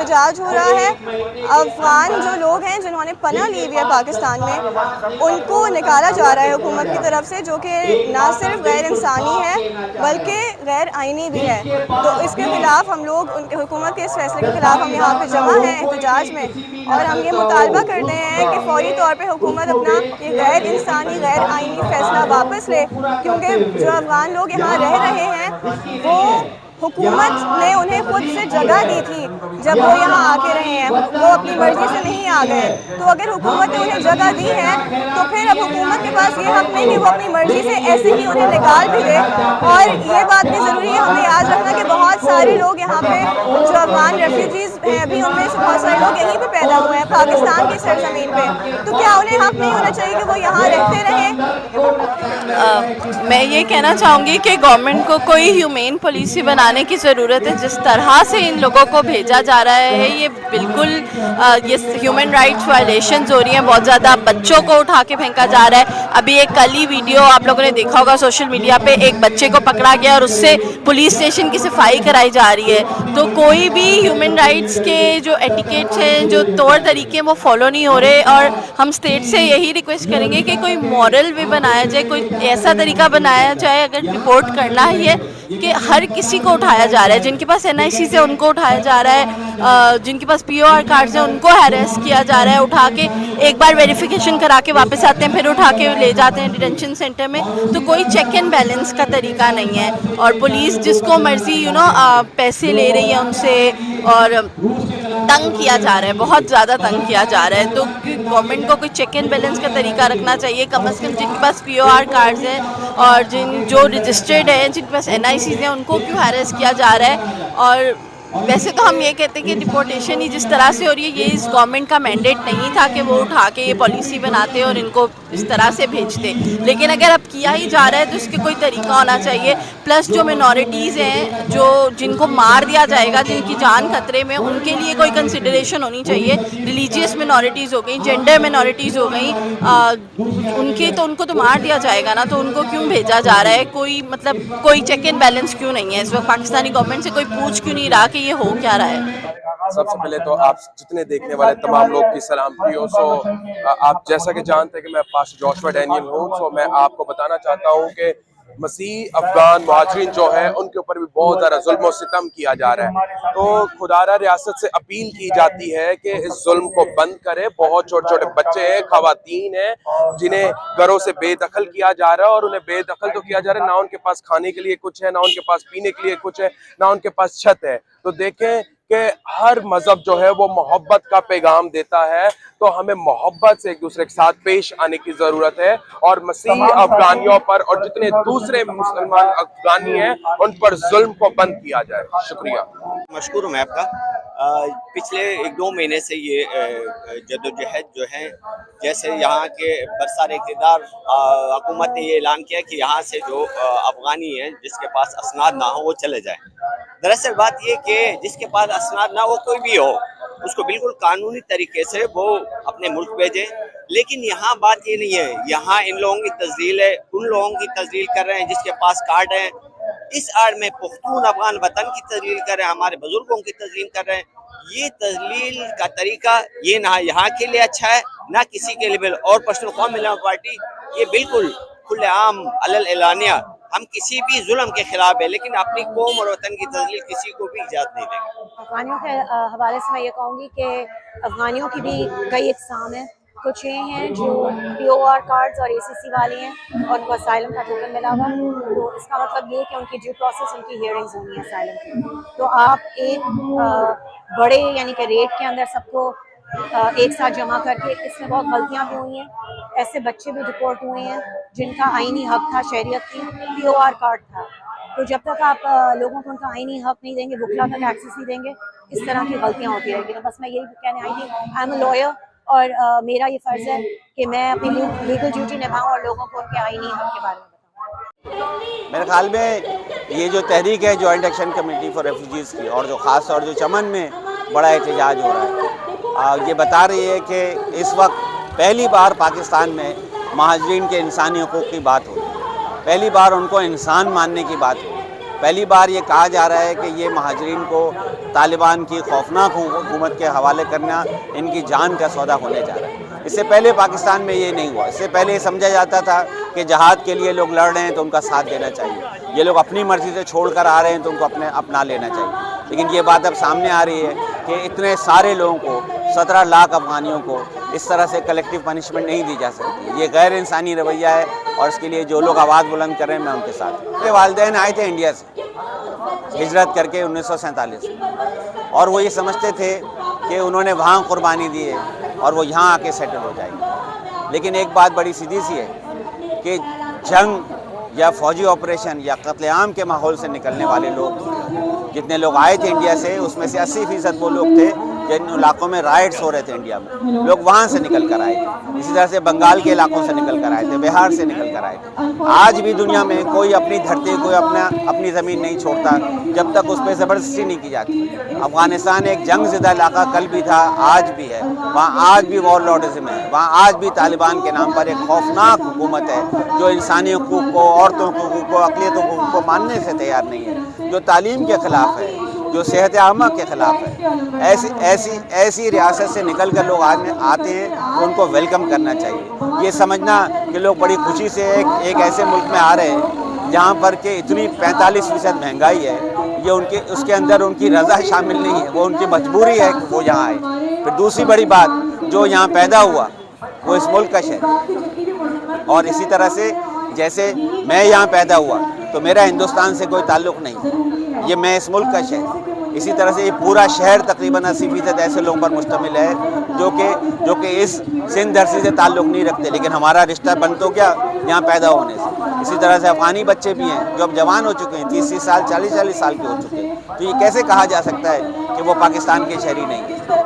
احتجاج ہو رہا ہے۔ افغان جو لوگ ہیں جنہوں نے پناہ لی ہوئی ہے پاکستان میں، ان کو نکالا جا رہا ہے حکومت کی طرف سے، جو کہ نہ صرف غیر انسانی ہے بلکہ غیر آئینی بھی ہے۔ تو اس کے خلاف ہم لوگ حکومت کے اس فیصلے کے خلاف ہم یہاں پہ جمع ہیں احتجاج میں، اور ہم یہ مطالبہ کرتے ہیں کہ فوری طور پہ حکومت اپنا یہ غیر انسانی غیر آئینی فیصلہ واپس لے، کیونکہ جو افغان لوگ یہاں رہ رہے ہیں وہ حکومت نے انہیں خود سے جگہ دی تھی جب وہ یہاں آ کے رہے ہیں، وہ اپنی مرضی سے نہیں آ گئے۔ تو اگر حکومت نے انہیں جگہ دی ہے تو پھر اب حکومت کے پاس یہ حق نہیں کہ وہ اپنی مرضی سے ایسے ہی انہیں نکال بھی دے۔ اور یہ بات بھی ضروری ہے ہمیں یاد رکھنا کہ بہت سارے لوگ یہاں پہ جو افغان ریفیوجیز ہیں، ابھی ان میں سے بہت سارے لوگ یہیں پہ پیدا ہوئے ہیں پاکستان کی سرزمین پہ، تو کیا انہیں حق نہیں ہونا چاہیے کہ وہ یہاں رہتے رہیں؟ میں یہ کہنا چاہوں گی کہ گورنمنٹ کو کوئی ہیومین پالیسی بنانے کی ضرورت ہے۔ جس طرح سے ان لوگوں کو بھیجا جا رہا ہے یہ بالکل یہ ہیومن رائٹس وائلیشنز ہو رہی ہیں بہت زیادہ۔ بچوں کو اٹھا کے پھینکا جا رہا ہے۔ ابھی ایک کل ہی ویڈیو آپ لوگوں نے دیکھا ہوگا سوشل میڈیا پہ، ایک بچے کو پکڑا گیا اور اس سے پولیس اسٹیشن کی صفائی کرائی جا رہی ہے۔ تو کوئی بھی ہیومن رائٹس کے جو ایٹیکیٹس ہیں، جو طور طریقے وہ فالو نہیں ہو رہے، اور ہم اسٹیٹ سے یہی ریکویسٹ کریں گے کہ کوئی مورل بھی بنایا جائے، کوئی ایسا طریقہ بنایا جائے اگر رپورٹ کرنا ہی ہے کہ ہر کسی کو اٹھایا جا رہا ہے، جن کے پاس NIC سے ان کو اٹھایا جا رہا ہے، جن کے پاس POR کارڈز ہیں ان کو ہیریس کیا جا رہا ہے، اٹھا کے ایک بار ویریفیکیشن کرا کے واپس آتے ہیں، پھر اٹھا کے لے جاتے ہیں ڈیٹینشن سینٹر میں۔ تو کوئی چیک اینڈ بیلنس کا طریقہ نہیں ہے، اور پولیس جس کو مرضی پیسے لے رہی ہے ان سے، اور تنگ کیا جا رہا ہے، بہت زیادہ تنگ کیا جا رہا ہے۔ تو گورنمنٹ کو کوئی چیک اینڈ بیلنس کا طریقہ رکھنا چاہیے، کم از کم جن کے پاس POR کارڈز ہیں اور جو رجسٹرڈ ہیں، جن کے پاس NICs ہیں، ان کو کیوں ہیریس کیا جا رہا ہے۔ اور ویسے تو ہم یہ کہتے ہیں کہ ڈپورٹیشن ہی جس طرح سے ہو رہی ہے، یہ اس گورنمنٹ کا مینڈیٹ نہیں تھا کہ وہ اٹھا کے یہ پالیسی بناتے اور ان کو اس طرح سے بھیجتے، لیکن اگر اب کیا ہی جا رہا ہے تو اس کے کوئی طریقہ ہونا چاہیے۔ پلس جو منورٹیز ہیں، جن کو مار دیا جائے گا، جن کی جان خطرے میں، ان کے لیے کوئی کنسیڈریشن ہونی چاہیے۔ ریلیجیس منورٹیز ہو گئیں، جینڈر منورٹیز ہو گئیں، ان کو تو مار دیا جائے گا نا، تو ان کو کیوں بھیجا جا رہا ہے؟ کوئی چیک اینڈ بیلنس کیوں نہیں ہے اس وقت؟ پاکستانی گورنمنٹ سے کوئی پوچھ کیوں نہیں رہا کہ یہ ہو کیا رہا ہے؟ سب سے پہلے تو آپ جتنے دیکھنے والے تمام لوگ کی سلامتی ہو۔ آپ جیسا کہ جانتے ہیں کہ میں پاسٹر جوشوا ڈینیل ہوں، میں آپ کو بتانا چاہتا ہوں کہ مسیح افغان مہاجرین جو ہیں ان کے اوپر بھی بہت زیادہ ظلم و ستم کیا جا رہا ہے۔ تو خدارہ ریاست سے اپیل کی جاتی ہے کہ اس ظلم کو بند کرے۔ بہت چھوٹے چھوٹے بچے ہیں، خواتین ہیں جنہیں گھروں سے بے دخل کیا جا رہا ہے، اور انہیں بے دخل تو کیا جا رہا ہے، نہ ان کے پاس کھانے کے لیے کچھ ہے، نہ ان کے پاس پینے کے لیے کچھ ہے، نہ ان کے پاس چھت ہے۔ تو دیکھیں کہ ہر مذہب جو ہے وہ محبت کا پیغام دیتا ہے، تو ہمیں محبت سے ایک دوسرے کے ساتھ پیش آنے کی ضرورت ہے، اور مسیح افغانیوں پر اور جتنے دوسرے مسلمان افغانی ہیں ان پر ظلم کو بند کیا جائے۔ شکریہ۔ مشکور ہوں میں آپ کا۔ پچھلے 1-2 مہینے سے یہ جدوجہد جو ہے، جیسے یہاں کے برسر اقتدار حکومت نے یہ اعلان کیا کہ یہاں سے جو افغانی ہیں جس کے پاس اسناد نہ ہو وہ چلے جائیں۔ دراصل بات یہ کہ جس کے پاس اسناد نہ ہو، کوئی بھی ہو، اس کو بالکل قانونی طریقے سے وہ اپنے ملک بھیجے۔ لیکن یہاں بات یہ نہیں ہے، یہاں ان لوگوں کی تذلیل ہے، ان لوگوں کی تذلیل کر رہے ہیں جس کے پاس کارڈ ہیں۔ اس آڑ میں پختون افغان وطن کی تذلیل کر رہے ہیں، ہمارے بزرگوں کی تذلیل کر رہے ہیں۔ یہ تذلیل کا طریقہ یہ نہ یہاں کے لیے اچھا ہے نہ کسی کے لیے۔ اور پشتونخوا ملت پارٹی یہ بالکل کھلے عام علل اعلانیہ ہم کسی بھی ظلم کے خلاف ہے، لیکن اپنی قوم اور وطن کی تذلیل کسی کو بھی اجازت نہیں دیں گے۔ افغانیوں کے حوالے سے میں یہ کہوں گی کہ افغانیوں کی بھی کئی اقسام ہیں۔ کچھ یہ ہیں جو POR کارڈز اور ACC والے ہیں اور ان کو اسائلم کا ٹوکن ملا ہوا، تو اس کا مطلب یہ کہ ان کی ڈیو پروسیس، ان کی ہیئرنگز ہونی ہے اسائلم کی۔ تو آپ ایک بڑے یعنی کہ ریٹ کے اندر سب کو ایک ساتھ جمع کر کے، اس میں بہت غلطیاں بھی ہوئی ہیں۔ ایسے بچے بھی ڈپورٹ ہوئے ہیں جن کا آئینی حق تھا شہریت کی، POR کارڈ تھا۔ تو جب تک آپ لوگوں کو ان کا آئینی حق نہیں دیں گے، وکلا تک ایکسیس نہیں دیں گے، اس طرح کی غلطیاں ہوتی رہیں گی۔ تو بس میں یہی کہنے آئی تھی، آئی ایم اے لائر، اور میرا یہ فرض ہے کہ میں اپنی لیگل ڈیوٹی نبھاؤں اور لوگوں کو ان کے آئینی حق کے بارے میں بتاؤں۔ میرے خیال میں یہ جو تحریک ہے joint action committee for refugees کی، اور جو خاص طور جو چمن میں بڑا احتجاج ہو رہا ہے، یہ بتا رہی ہے کہ اس وقت پہلی بار پاکستان میں مہاجرین کے انسانی حقوق کی بات ہو رہی ہے، پہلی بار ان کو انسان ماننے کی بات ہو رہی ہے، پہلی بار یہ کہا جا رہا ہے کہ یہ مہاجرین کو طالبان کی خوفناک حکومت کے حوالے کرنا ان کی جان کا سودا ہونے جا رہا ہے۔ اس سے پہلے پاکستان میں یہ نہیں ہوا، اس سے پہلے یہ سمجھا جاتا تھا کہ جہاد کے لیے لوگ لڑ رہے ہیں تو ان کا ساتھ دینا چاہیے، یہ لوگ اپنی مرضی سے چھوڑ کر آ رہے ہیں تو ان کو اپنا لینا چاہیے۔ لیکن یہ بات اب سامنے آ رہی ہے کہ اتنے سارے لوگوں کو 17 لاکھ افغانیوں کو اس طرح سے کلیکٹیو پنشمنٹ نہیں دی جا سکتی، یہ غیر انسانی رویہ ہے، اور اس کے لیے جو لوگ آواز بلند کر رہے ہیں میں ان کے ساتھ ہوں۔ میرے والدین آئے تھے انڈیا سے ہجرت کر کے 1947 میں، اور وہ یہ سمجھتے تھے کہ انہوں نے وہاں قربانی دی ہے اور وہ یہاں آ کے سیٹل ہو جائیں گے۔ لیکن ایک بات بڑی سیدھی سی ہے کہ جنگ یا فوجی آپریشن یا قتل عام کے ماحول سے نکلنے والے لوگ، جتنے لوگ آئے تھے انڈیا سے اس میں سے 80% وہ لوگ تھے جن علاقوں میں رائٹس ہو رہے تھے انڈیا میں، لوگ وہاں سے نکل کر آئے تھے۔ اسی طرح سے بنگال کے علاقوں سے نکل کر آئے تھے، بہار سے نکل کر آئے تھے۔ آج بھی دنیا میں کوئی اپنی دھرتی، کوئی اپنی زمین نہیں چھوڑتا جب تک اس پہ زبردستی نہیں کی جاتی۔ افغانستان ایک جنگ زدہ علاقہ کل بھی تھا، آج بھی ہے، وہاں آج بھی وار لارڈزم ہے، وہاں آج بھی طالبان کے نام پر ایک خوفناک حکومت ہے جو انسانی حقوق کو، عورتوں کے حقوق کو، اقلیتوں کے حقوق کو ماننے سے تیار نہیں ہے، جو تعلیم کے خلاف ہے، جو صحت عامہ کے خلاف ہے۔ ایسی ریاست سے نکل کر لوگ آتے ہیں تو ان کو ویلکم کرنا چاہیے۔ یہ سمجھنا کہ لوگ بڑی خوشی سے ایک ایسے ملک میں آ رہے ہیں جہاں پر کہ اتنی 45% مہنگائی ہے، یہ اس کے اندر ان کی رضا شامل نہیں ہے، وہ ان کی مجبوری ہے کہ وہ یہاں آئے۔ پھر دوسری بڑی بات، جو یہاں پیدا ہوا وہ اس ملک کا شہری، اور اسی طرح سے جیسے میں یہاں پیدا ہوا تو میرا ہندوستان سے کوئی تعلق نہیں، یہ میں اس ملک کا شہر۔ اسی طرح سے یہ پورا شہر تقریباً 80% ایسے لوگوں پر مشتمل ہے جو کہ اس سندھ دھرتی سے تعلق نہیں رکھتے، لیکن ہمارا رشتہ بن تو گیا یہاں پیدا ہونے سے۔ اسی طرح سے افغانی بچے بھی ہیں جو اب جوان ہو چکے ہیں، 30 سال 40 سال کے ہو چکے ہیں، تو یہ کیسے کہا جا سکتا ہے کہ وہ پاکستان کے شہری نہیں ہیں؟